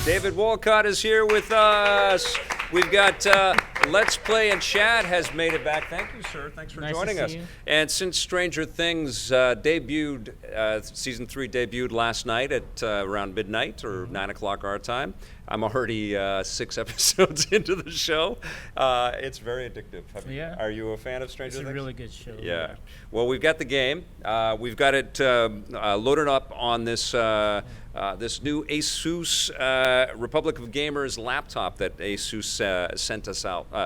David Wolcott is here with us. We've got Let's Play and Chat has made it back. Thank you, sir. Thanks for joining us. You. And since Stranger Things debuted, season 3 debuted last night at around midnight or 9 o'clock our time. I'm already 6 episodes into the show. It's very addictive. Are you a fan of Stranger Things? It's a really good show. Yeah. Well, we've got the game. We've got it loaded up on this this new ASUS Republic of Gamers laptop that ASUS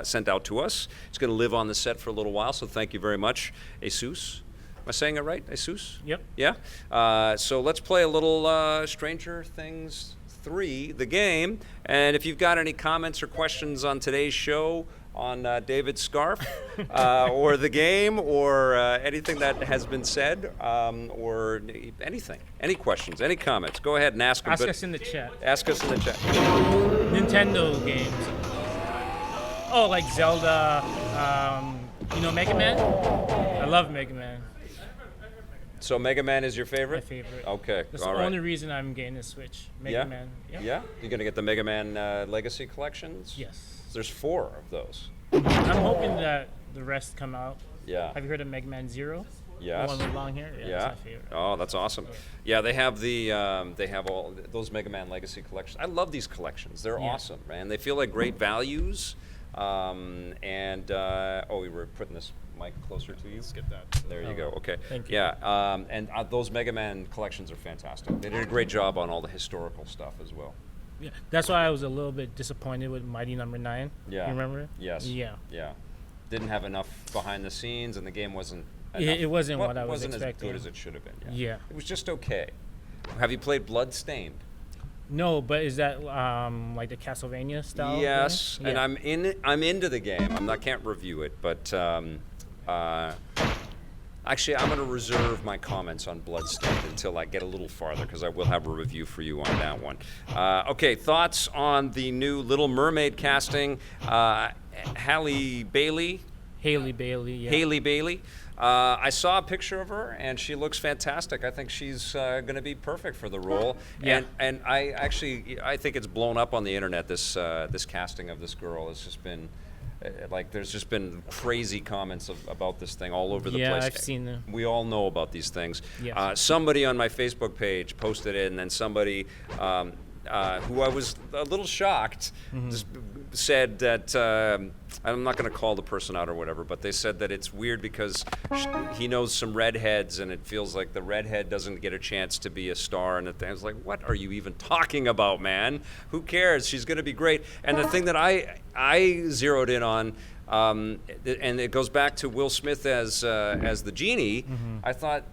sent out to us. It's going to live on the set for a little while, so thank you very much, ASUS. Am I saying it right, ASUS? Yep. Yeah. So let's play a little Stranger Things 3, the game. And if you've got any comments or questions on today's show, on David's scarf, or the game, or anything that has been said, or anything, any questions, any comments, go ahead and ask them. Ask us in the chat. Ask us in the chat. Nintendo games. Oh, like Zelda, Mega Man? I love Mega Man. So Mega Man is your favorite? My favorite. Okay, That's all the right. only reason I'm getting the Switch. Mega Man. Yep. Yeah? You're going to get the Mega Man Legacy Collections? Yes. There's 4 of those. I'm hoping that the rest come out. Yeah. Have you heard of Mega Man Zero? Yes. The one with long hair? Yeah. That's my favorite. Oh, that's awesome. Yeah, they have all those Mega Man Legacy collections. I love these collections. They're awesome, man. They feel like great values. We were putting this mic closer to you. Skip that. There you go. Okay. Thank you. Yeah, and those Mega Man collections are fantastic. They did a great job on all the historical stuff as well. Yeah. That's why I was a little bit disappointed with Mighty Number 9. Yeah. You remember? Yes. Yeah. Yeah. Didn't have enough behind the scenes, and the game wasn't. It wasn't what I was expecting. Wasn't as expecting. good as it should have been. Yeah. It was just okay. Have you played Bloodstained? No, but is that like the Castlevania style? Yes, game? and I'm into the game. I can't review it, but actually, I'm going to reserve my comments on Bloodstained until I get a little farther, because I will have a review for you on that one. Okay, thoughts on the new Little Mermaid casting? Halle Bailey. Haley Bailey. Yeah. Haley Bailey. I saw a picture of her, and she looks fantastic. I think she's going to be perfect for the role. Yeah. And I think it's blown up on the internet. This casting of this girl has just been there's just been crazy comments about this thing all over the place. Yeah, I've seen them. We all know about these things. Yes. Somebody on my Facebook page posted it, and then somebody who I was a little shocked just said that I'm not going to call the person out or whatever, but they said that it's weird because he knows some redheads, and it feels like the redhead doesn't get a chance to be a star. And I was like, what are you even talking about, man? Who cares? She's going to be great. And the thing that I zeroed in on, and it goes back to Will Smith as the genie. I thought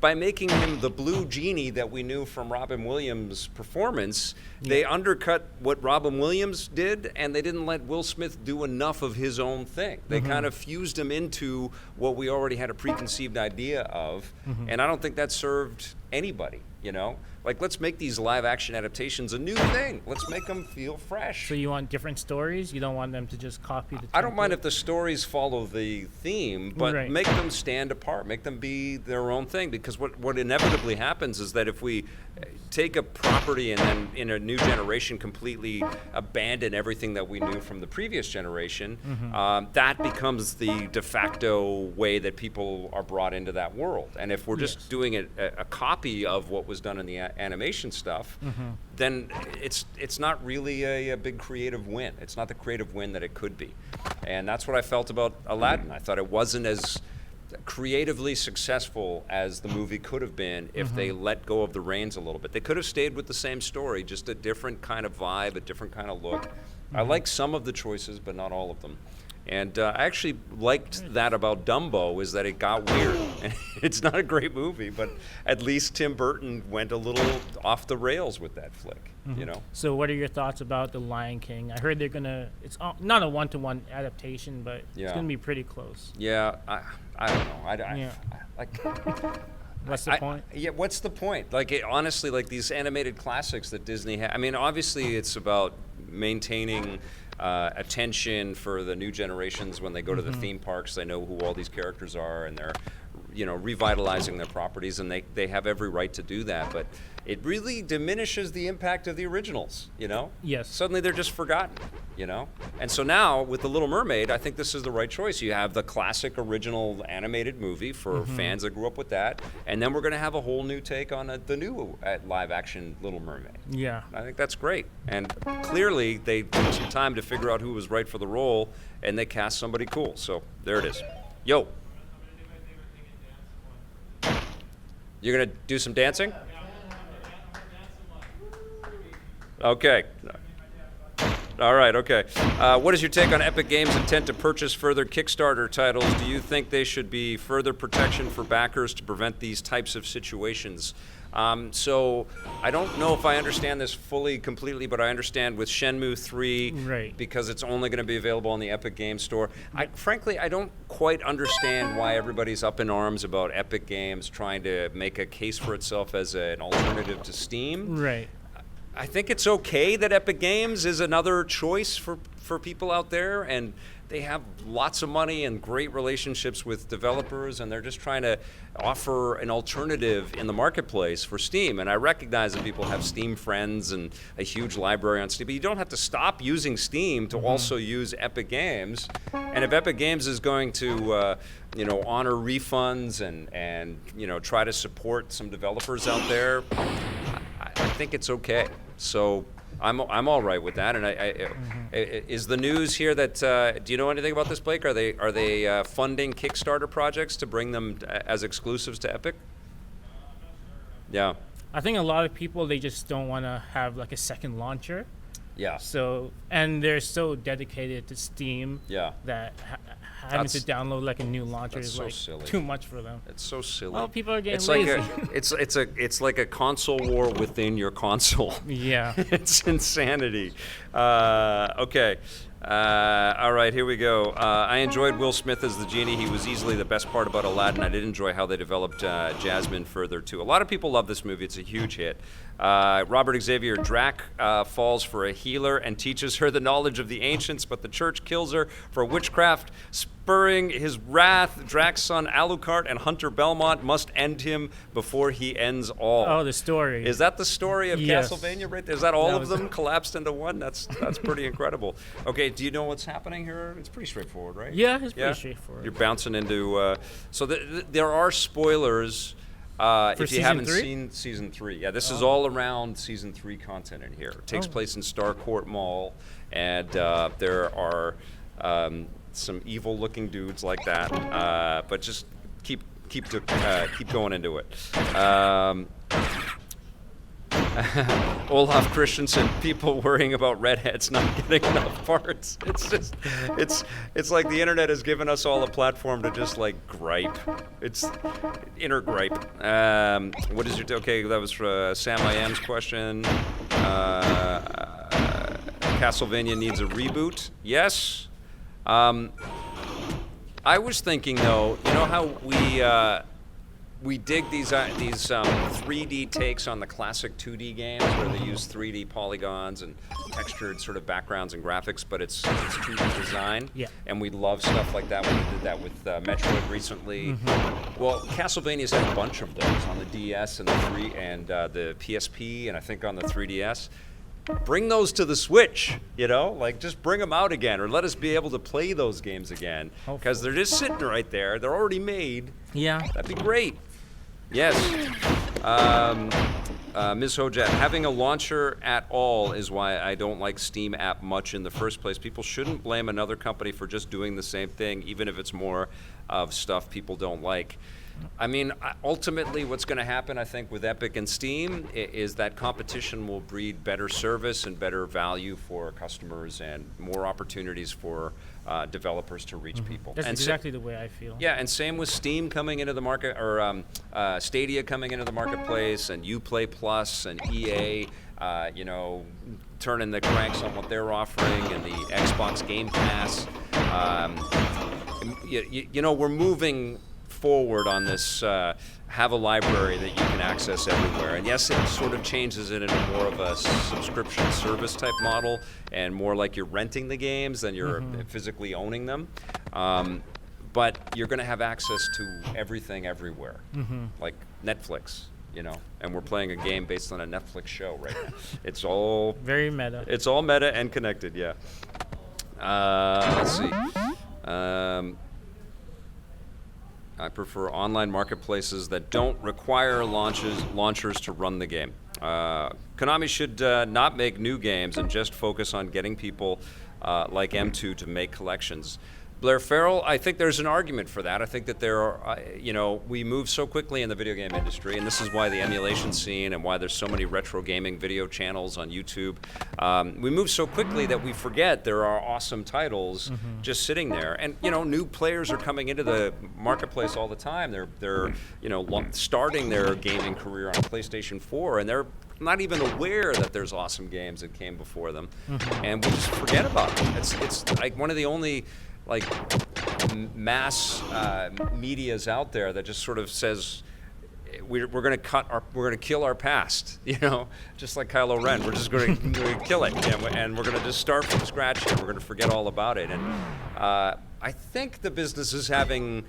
by making him the blue genie that we knew from Robin Williams' performance, they undercut what Robin Williams did, and they didn't let Will Smith do enough of his own thing. They kind of fused him into what we already had a preconceived idea of, and I don't think that served anybody, Like, let's make these live-action adaptations a new thing. Let's make them feel fresh. So you want different stories? You don't want them to just copy the template? I don't mind if the stories follow the theme, but make them stand apart. Make them be their own thing. Because what inevitably happens is that if we take a property and then in a new generation completely abandon everything that we knew from the previous generation, that becomes the de facto way that people are brought into that world. And if we're just doing a copy of what was done in the animation stuff, then it's not really a big creative win. It's not the creative win that it could be. And that's what I felt about Aladdin. I thought it wasn't as creatively successful as the movie could have been if they let go of the reins a little bit. They could have stayed with the same story, just a different kind of vibe, a different kind of look. I like some of the choices, but not all of them. And I actually liked that about Dumbo, is that it got weird. It's not a great movie, but at least Tim Burton went a little off the rails with that flick, So what are your thoughts about The Lion King? I heard they're going to, it's not a one-to-one adaptation, but it's going to be pretty close. Yeah, I don't know. What's the point? Yeah, what's the point? Honestly, these animated classics that Disney had, obviously it's about maintaining attention for the new generations when they go to the theme parks. They know who all these characters are, and they're revitalizing their properties, and they have every right to do that. But it really diminishes the impact of the originals, Yes. Suddenly they're just forgotten, And so now with The Little Mermaid, I think this is the right choice. You have the classic original animated movie for fans that grew up with that, and then we're going to have a whole new take on the new live-action Little Mermaid. Yeah. I think that's great. And clearly they took some time to figure out who was right for the role, and they cast somebody cool. So there it is. Yo. You're going to do some dancing? Okay. All right, okay. What is your take on Epic Games' intent to purchase further Kickstarter titles? Do you think they should be further protection for backers to prevent these types of situations? So I don't know if I understand this completely, but I understand with Shenmue 3, right, because it's only going to be available on the Epic Games Store. Frankly, I don't quite understand why everybody's up in arms about Epic Games trying to make a case for itself as an alternative to Steam. Right. I think it's okay that Epic Games is another choice for people out there, and they have lots of money and great relationships with developers, and they're just trying to offer an alternative in the marketplace for Steam. And I recognize that people have Steam friends and a huge library on Steam, but you don't have to stop using Steam to also use Epic Games. And if Epic Games is going to honor refunds and try to support some developers out there, I think it's okay. So I'm all right with that. And is the news here that do you know anything about this, Blake? Are they funding Kickstarter projects to bring them as exclusives to Epic? Yeah. I think a lot of people, they just don't want to have like a second launcher. Yeah. So, and they're so dedicated to Steam. Yeah. That having to download like a new launcher is so like silly. too much for them. It's so silly. Well, people are getting it's lazy. It's like a console war within your console. Yeah. It's insanity. Okay. All right, here we go. I enjoyed Will Smith as the genie. He was easily the best part about Aladdin. I did enjoy how they developed Jasmine further, too. A lot of people love this movie. It's a huge hit. Robert Xavier Drac falls for a healer and teaches her the knowledge of the ancients, but the church kills her for witchcraft. Spurring his wrath, Drac's son Alucard and Hunter Belmont must end him before he ends all. Oh, the story. Is that the story of Yes. Castlevania right there? Is that all of them collapsed into one? That's pretty incredible. Okay, do you know what's happening here? It's pretty straightforward, right? Yeah, it's pretty straightforward. You're bouncing into... so there are spoilers if you haven't seen Season 3. Yeah, this is all around Season 3 content in here. It takes place in Starcourt Mall, and there are some evil-looking dudes like that. But just keep going into it. Olaf Christensen, people worrying about redheads not getting enough parts. It's like the internet has given us all a platform to just like gripe. It's inner gripe. What is your okay? That was Sam I Am's question. Castlevania needs a reboot. Yes. I was thinking though, you know how we dig these 3D takes on the classic 2D games where they use 3D polygons and textured sort of backgrounds and graphics, but it's 2D design. Yeah. And we love stuff like that when we did that with Metroid recently. Well, Castlevania's had a bunch of those on the DS and the PSP, and I think on the 3DS. Bring those to the Switch, like just bring them out again, or let us be able to play those games again, because they're just sitting right there. They're already made. Yeah. That'd be great. Yes. Ms. Hojat, having a launcher at all is why I don't like Steam app much in the first place. People shouldn't blame another company for just doing the same thing, even if it's more of stuff people don't like. I mean, ultimately what's going to happen, I think, with Epic and Steam is that competition will breed better service and better value for customers and more opportunities for developers to reach people. That's exactly the way I feel. Yeah, and same with Steam coming into the market, or Stadia coming into the marketplace, and Uplay Plus and EA, turning the cranks on what they're offering, and the Xbox Game Pass. We're moving forward on this have a library that you can access everywhere. And yes, it sort of changes it into more of a subscription service type model and more like you're renting the games than you're physically owning them. but you're going to have access to everything everywhere, like Netflix. And we're playing a game based on a Netflix show right now. It's all very meta. It's all meta and connected, yeah. Let's see. I prefer online marketplaces that don't require launchers to run the game. Konami should not make new games and just focus on getting people like M2 to make collections. Blair Farrell, I think there's an argument for that. I think that there are, we move so quickly in the video game industry, and this is why the emulation scene and why there's so many retro gaming video channels on YouTube. We move so quickly that we forget there are awesome titles just sitting there. And, new players are coming into the marketplace all the time. They're starting their gaming career on PlayStation 4, and they're not even aware that there's awesome games that came before them. And we just forget about them. It's like one of the only mass media's out there that just sort of says we're going to kill our past, just like Kylo Ren. We're just going to kill it, and we're going to just start from scratch, and we're going to forget all about it. And I think the business is having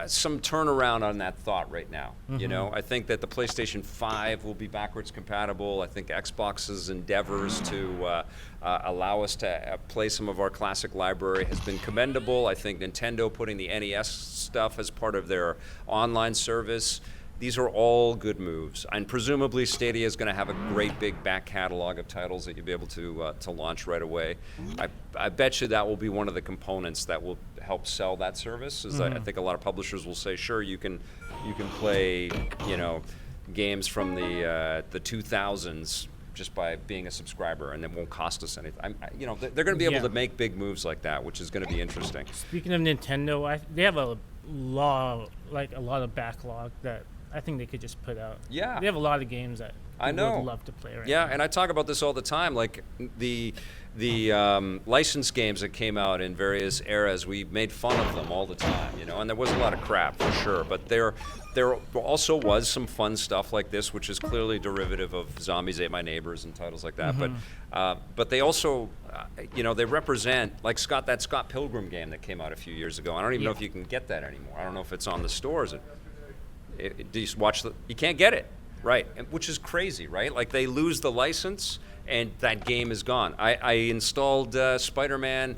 some turnaround on that thought right now. I think that the PlayStation 5 will be backwards compatible. I think Xbox's endeavors to allow us to play some of our classic library has been commendable. I think Nintendo putting the NES stuff as part of their online service, these are all good moves. And presumably Stadia is going to have a great big back catalog of titles that you'll be able to launch right away. I bet you that will be one of the components that will help sell that service. I think a lot of publishers will say, sure, you can play games from the 2000s just by being a subscriber, and it won't cost us anything. They're going to be able to make big moves like that, which is going to be interesting. Speaking of Nintendo, they have a lot of backlog that I think they could just put out. Yeah, they have a lot of games that I would love to play right now. Yeah, and I talk about this all the time. Like the licensed games that came out in various eras, we made fun of them all the time, and there was a lot of crap for sure. But there also was some fun stuff like this, which is clearly derivative of Zombies Ate My Neighbors and titles like that. But they also, they represent like that Scott Pilgrim game that came out a few years ago. I don't even know if you can get that anymore. I don't know if it's on the stores. Do you watch you can't get it, right? Which is crazy, right? Like they lose the license and that game is gone. I installed Spider-Man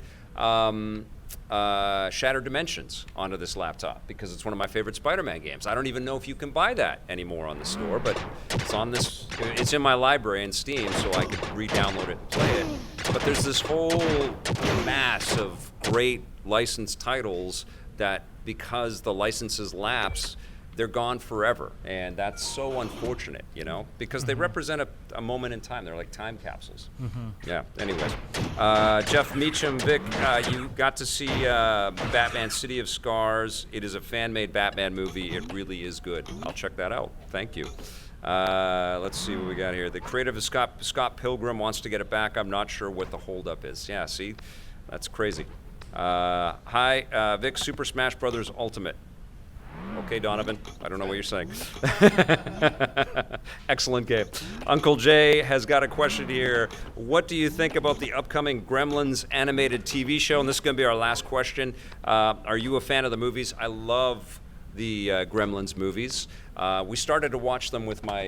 Shattered Dimensions onto this laptop because it's one of my favorite Spider-Man games. I don't even know if you can buy that anymore on the store, but it's in my library in Steam, so I could re-download it and play it. But there's this whole mass of great licensed titles that, because the licenses lapse, they're gone forever, and that's so unfortunate, because they represent a moment in time. They're like time capsules. Yeah, anyways. Jeff Meacham, Vic, you got to see Batman City of Scars. It is a fan-made Batman movie. It really is good. I'll check that out. Thank you. Let's see what we got here. The creator of Scott Pilgrim wants to get it back. I'm not sure what the holdup is. Yeah, see? That's crazy. Hi, Vic, Super Smash Brothers Ultimate. Okay, Donovan, I don't know what you're saying. Excellent game. Uncle Jay has got a question here. What do you think about the upcoming Gremlins animated TV show? And this is going to be our last question. Are you a fan of the movies? I love the Gremlins movies. We started to watch them with my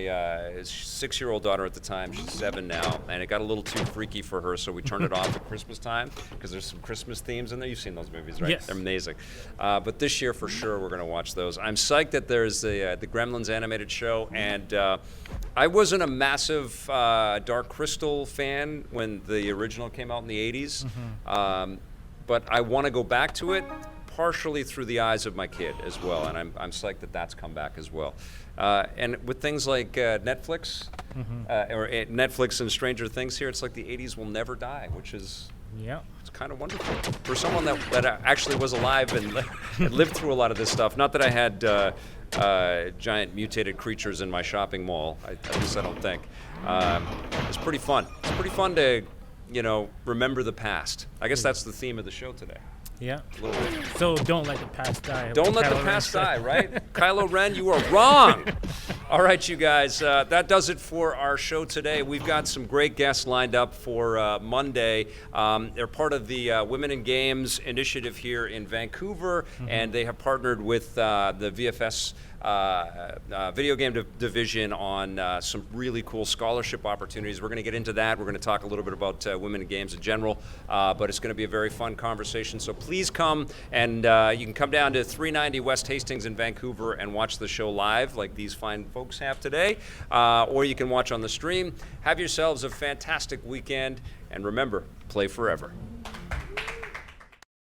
6-year-old daughter at the time. She's 7 now, and it got a little too freaky for her, so we turned it off at Christmas time because there's some Christmas themes in there. You've seen those movies, right? Yes. They're amazing. But this year, for sure, we're going to watch those. I'm psyched that there's the Gremlins animated show, and I wasn't a massive Dark Crystal fan when the original came out in the 80s, but I want to go back to it, partially through the eyes of my kid as well, and I'm psyched that that's come back as well. And with things like Netflix, or Netflix and Stranger Things here, it's like the 80s will never die, which is it's kind of wonderful. For someone that actually was alive and lived through a lot of this stuff, not that I had giant mutated creatures in my shopping mall, at least I don't think. It's pretty fun. It's pretty fun to, remember the past. I guess that's the theme of the show today. Yeah. So don't let the past die. Don't let the past die, right? Kylo Ren, you are wrong. All right, you guys, that does it for our show today. We've got some great guests lined up for Monday. They're part of the Women in Games initiative here in Vancouver, and they have partnered with the VFS video game division on some really cool scholarship opportunities. We're going to get into that. We're going to talk a little bit about women in games in general, but it's going to be a very fun conversation. So please come, and you can come down to 390 West Hastings in Vancouver and watch the show live like these fine folks have today, or you can watch on the stream. Have yourselves a fantastic weekend, and remember, play forever.